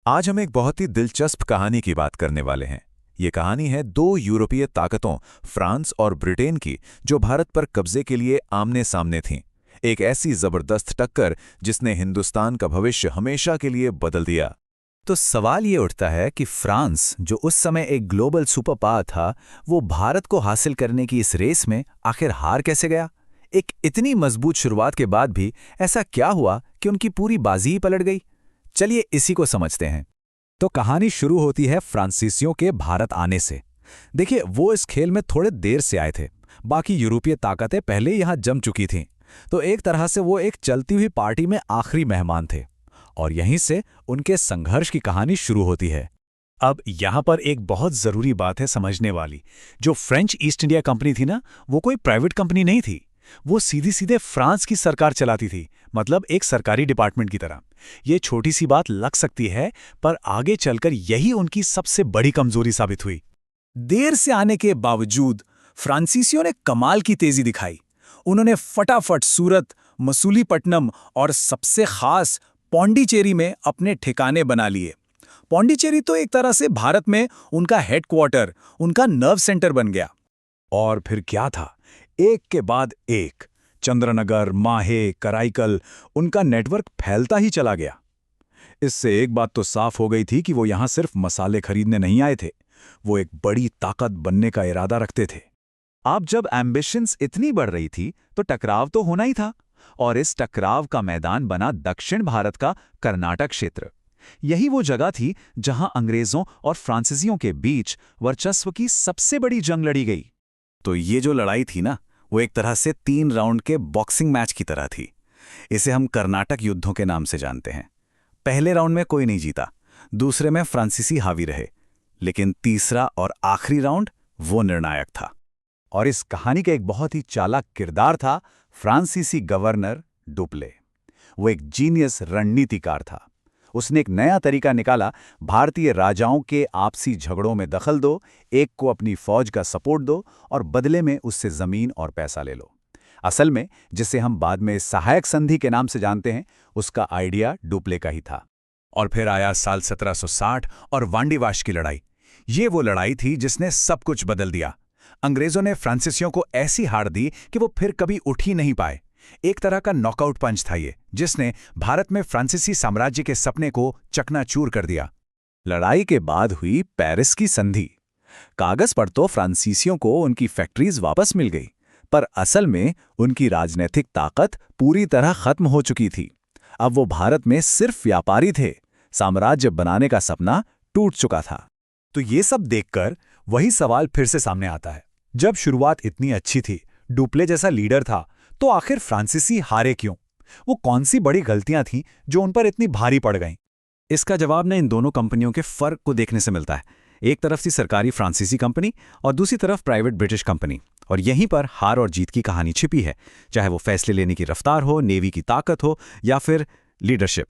आज हम एक बहुत ही दिलचस्प कहानी की बात करने वाले हैं। ये कहानी है दो यूरोपीय ताकतों फ्रांस और ब्रिटेन की, जो भारत पर कब्जे के लिए आमने सामने थीं। एक ऐसी जबरदस्त टक्कर जिसने हिंदुस्तान का भविष्य हमेशा के लिए बदल दिया। तो सवाल ये उठता है कि फ्रांस, जो उस समय एक ग्लोबल सुपर पावर था, वो भारत को हासिल करने की इस रेस में आखिर हार कैसे गया? एक इतनी मजबूत शुरुआत के बाद भी ऐसा क्या हुआ कि उनकी पूरी बाजी ही पलट गई? चलिए इसी को समझते हैं। तो कहानी शुरू होती है फ्रांसीसियों के भारत आने से। देखिए, वो इस खेल में थोड़े देर से आए थे। बाकी यूरोपीय ताकतें पहले ही यहाँ जम चुकी थीं। तो एक तरह से वो एक चलती हुई पार्टी में आखिरी मेहमान थे। और यहीं से उनके संघर्ष की कहानी शुरू होती है। अब यहाँ पर एक बहुत ज़रूरी बात है समझने वाली। जो फ्रेंच ईस्ट इंडिया कंपनी थी ना, वो कोई प्राइवेट कंपनी नहीं थी। वो सीधी सीधे फ्रांस की सरकार चलाती थी, मतलब एक सरकारी डिपार्टमेंट की तरह। ये छोटी सी बात लग सकती है, पर आगे चलकर यही उनकी सबसे बड़ी कमजोरी साबित हुई। देर से आने के बावजूद फ्रांसीसियों ने कमाल की तेजी दिखाई। उन्होंने फटाफट सूरत, मसूलीपट्टनम और सबसे खास पौंडीचेरी में अपने ठिकाने बना लिए। पौंडीचेरी तो एक तरह से भारत में उनका हेडक्वार्टर, उनका नर्व सेंटर बन गया। और फिर क्या था, एक के बाद एक चंद्रनगर, माहे, कराईकल, उनका नेटवर्क फैलता ही चला गया। इससे एक बात तो साफ हो गई थी कि वो यहां सिर्फ मसाले खरीदने नहीं आए थे, वो एक बड़ी ताकत बनने का इरादा रखते थे। अब जब एम्बिशंस इतनी बढ़ रही थी तो टकराव तो होना ही था, और इस टकराव का मैदान बना दक्षिण भारत का कर्नाटक क्षेत्र। यही वो जगह थी जहां अंग्रेजों और फ्रांसीसियों के बीच वर्चस्व की सबसे बड़ी जंग लड़ी गई। तो ये जो लड़ाई थी ना, वो एक तरह से 3 राउंड के बॉक्सिंग मैच की तरह थी। इसे हम कर्नाटक युद्धों के नाम से जानते हैं। पहले राउंड में कोई नहीं जीता, दूसरे में फ्रांसीसी हावी रहे, लेकिन तीसरा और आखिरी राउंड वो निर्णायक था। और इस कहानी का एक बहुत ही चालाक किरदार था फ्रांसीसी गवर्नर डुप्ले। वो एक जीनियस रणनीतिकार था। उसने एक नया तरीका निकाला, भारतीय राजाओं के आपसी झगड़ों में दखल दो, एक को अपनी फौज का सपोर्ट दो और बदले में उससे जमीन और पैसा ले लो। असल में, जिसे हम बाद में सहायक संधि के नाम से जानते हैं, उसका आइडिया डुप्ले का ही था। और फिर आया साल 1760 और वांडीवाश की लड़ाई। ये वो लड़ाई थी जिसने सब कुछ बदल दिया। अंग्रेजों ने फ्रांसीसियों को ऐसी हार दी कि वो फिर कभी उठ ही नहीं पाए। एक तरह का नॉकआउट पंच था ये, जिसने भारत में फ्रांसीसी साम्राज्य के सपने को चकनाचूर कर दिया। लड़ाई के बाद हुई पेरिस की संधि। कागज पर तो फ्रांसीसियों को उनकी फैक्ट्रीज वापस मिल गई, पर असल में उनकी राजनीतिक ताकत पूरी तरह खत्म हो चुकी थी। अब वो भारत में सिर्फ व्यापारी थे। साम्राज्य बनाने का सपना टूट चुका था। तो ये सब देखकर वही सवाल फिर से सामने आता है, जब शुरुआत इतनी अच्छी थी, डुप्ले जैसा लीडर था, तो आखिर फ्रांसीसी हारे क्यों? वो कौन सी बड़ी गलतियां थीं जो उन पर इतनी भारी पड़ गईं? इसका जवाब न इन दोनों कंपनियों के फर्क को देखने से मिलता है। एक तरफ थी सरकारी फ्रांसीसी कंपनी और दूसरी तरफ प्राइवेट ब्रिटिश कंपनी, और यहीं पर हार और जीत की कहानी छिपी है, चाहे वो फैसले लेने की रफ्तार हो, नेवी की ताकत हो या फिर लीडरशिप।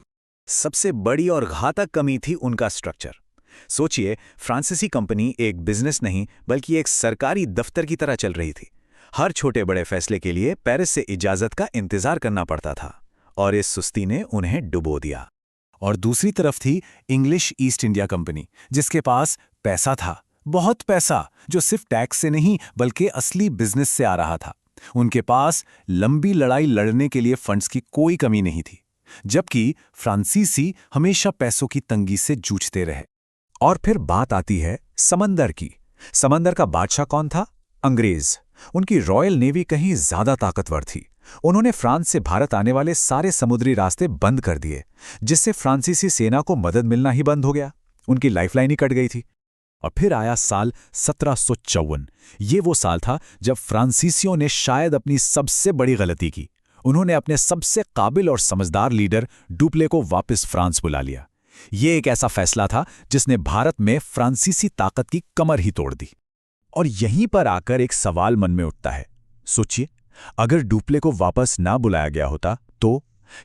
सबसे बड़ी और घातक कमी थी उनका स्ट्रक्चर। सोचिए, फ्रांसीसी कंपनी एक बिजनेस नहीं बल्कि एक सरकारी दफ्तर की तरह चल रही थी। हर छोटे बड़े फैसले के लिए पेरिस से इजाजत का इंतजार करना पड़ता था, और इस सुस्ती ने उन्हें डुबो दिया। और दूसरी तरफ थी इंग्लिश ईस्ट इंडिया कंपनी, जिसके पास पैसा था, बहुत पैसा, जो सिर्फ टैक्स से नहीं बल्कि असली बिजनेस से आ रहा था। उनके पास लंबी लड़ाई लड़ने के लिए फंड्स की कोई कमी नहीं थी, जबकि फ्रांसीसी हमेशा पैसों की तंगी से जूझते रहे। और फिर बात आती है समंदर की। समंदर का बादशाह कौन था? अंग्रेज। उनकी रॉयल नेवी कहीं ज्यादा ताकतवर थी। उन्होंने फ्रांस से भारत आने वाले सारे समुद्री रास्ते बंद कर दिए, जिससे फ्रांसीसी सेना को मदद मिलना ही बंद हो गया। उनकी लाइफलाइन ही कट गई थी। और फिर आया साल 1754। ये वो साल था जब फ्रांसीसियों ने शायद अपनी सबसे बड़ी गलती की। उन्होंने अपने सबसे काबिल और समझदार लीडर डुप्ले को वापस फ्रांस बुला लिया। ये एक ऐसा फैसला था जिसने भारत में फ्रांसीसी ताकत की कमर ही तोड़ दी। और यहीं पर आकर एक सवाल मन में उठता है। सोचिए, अगर डुप्ले को वापस ना बुलाया गया होता तो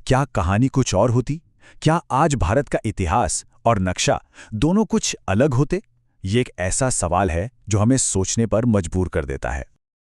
क्या कहानी कुछ और होती? क्या आज भारत का इतिहास और नक्शा दोनों कुछ अलग होते? ये एक ऐसा सवाल है जो हमें सोचने पर मजबूर कर देता है।